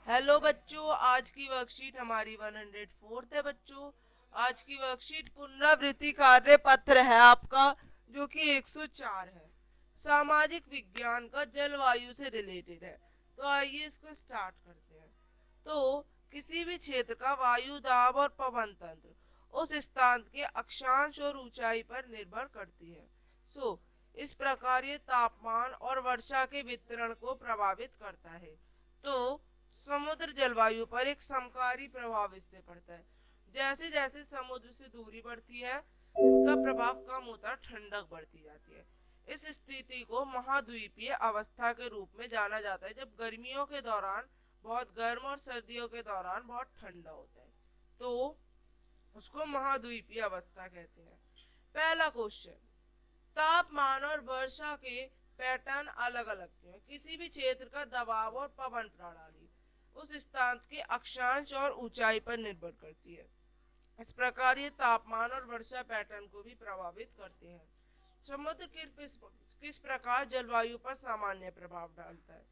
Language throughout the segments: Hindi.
हेलो बच्चों, आज की वर्कशीट हमारी 104th है बच्चों। आज की वर्कशीट पुनरावृत्ति कार्य पत्र है आपका, जो कि 104 है। सामाजिक विज्ञान का जलवायु से रिलेटेड है। तो आइए इसको स्टार्ट करते हैं। तो किसी भी क्षेत्र का वायु दाब और पवन तंत्र उस स्थान के अक्षांश और ऊंचाई पर निर्भर करती है। इस प्रकार ये तापमान और वर्षा के वितरण को प्रभावित करता है। तो समुद्र जलवायु पर एक समकारी प्रभाव इससे पड़ता है। जैसे जैसे समुद्र से दूरी बढ़ती है, इसका प्रभाव कम होता, ठंडक बढ़ती जाती है। इस स्थिति को महाद्वीपीय अवस्था के रूप में जाना जाता है, जब गर्मियों के दौरान बहुत गर्म और सर्दियों के दौरान बहुत ठंडा होता है। तो उसको महाद्वीपीय अवस्था कहते हैं। पहला क्वेश्चन, तापमान और वर्षा के पैटर्न अलग अलग क्यों है? किसी भी क्षेत्र का दबाव और पवन प्रणाली उस स्थान के अक्षांश और ऊंचाई पर निर्भर करती है। इस प्रकार ये तापमान और वर्षा पैटर्न को भी प्रभावित करते हैं। समुद्र किस प्रकार जलवायु पर सामान्य प्रभाव डालता है?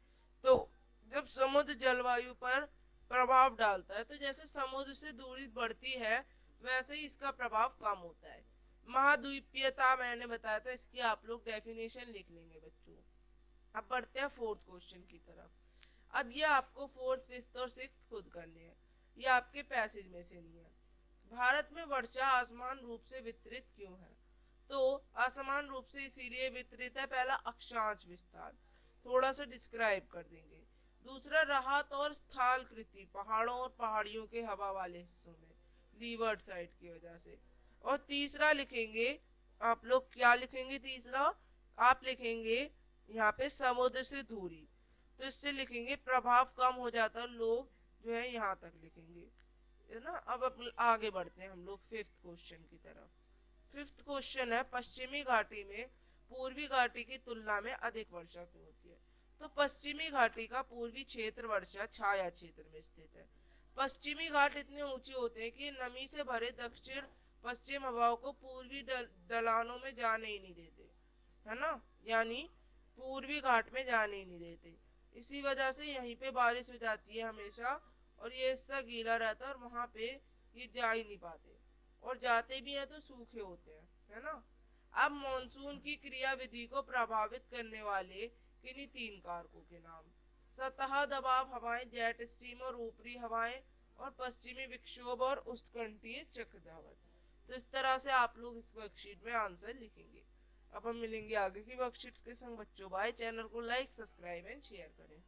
तो जब समुद्र जलवायु पर प्रभाव डालता है, तो जैसे समुद्र से दूरी बढ़ती है, वैसे ही इसका प्रभाव कम होता है। महाद्वीपीयता मैंने बताया था, इसकी आप लोग डेफिनेशन लिख लेंगे बच्चों। अब बढ़ते हैं फोर्थ क्वेश्चन की तरफ। अब ये आपको फोर्थ, फिफ्थ और सिक्स्थ खुद करने हैं, ये आपके पैसेज में से नहीं है। भारत में वर्षा असमान रूप से वितरित क्यों है? तो असमान रूप से इसीलिए वितरित है, पहला अक्षांश विस्तार, थोड़ा सा डिस्क्राइब कर देंगे। दूसरा राहत और स्थलाकृति, पहाड़ों और पहाड़ियों के हवा वाले हिस्सों में लीवर्ड साइड की वजह से। और तीसरा लिखेंगे, आप लोग क्या लिखेंगे? तीसरा आप लिखेंगे यहाँ पे समुद्र से दूरी, तो इससे लिखेंगे प्रभाव कम हो जाता है, लोग जो है यहाँ तक लिखेंगे, है ना। अब आगे बढ़ते हैं हम लोग फिफ्थ क्वेश्चन की तरफ। फिफ्थ क्वेश्चन है, पश्चिमी घाटी में पूर्वी घाटी की तुलना में अधिक वर्षा क्यों होती है? तो पश्चिमी घाटी का पूर्वी क्षेत्र वर्षा छाया क्षेत्र में स्थित है। पश्चिमी घाट इतने ऊंचे होते हैं कि नमी से भरे दक्षिण पश्चिम हवाओं को पूर्वी ढलानों में जाने ही नहीं देते, है ना। यानी पूर्वी घाट में जाने ही नहीं देते। इसी वजह से यहीं पे बारिश हो जाती है हमेशा, और ये हिस्सा गीला रहता है, और वहां पे ये जा ही नहीं पाते, और जाते भी हैं तो सूखे होते हैं, है ना। अब मॉनसून की क्रियाविधि को प्रभावित करने वाले किन्हीं तीन कारकों के नाम। सतह दबाव हवाएं, जेट स्ट्रीम और ऊपरी हवाएं, और पश्चिमी विक्षोभ और उष्णकटिबंधीय चक्रवात। तो इस तरह से आप लोग इस वर्कशीट में आंसर लिखेंगे। अब हम मिलेंगे आगे की वर्कशीट्स के संग बच्चों। बाय। चैनल को लाइक, सब्सक्राइब एंड शेयर करें।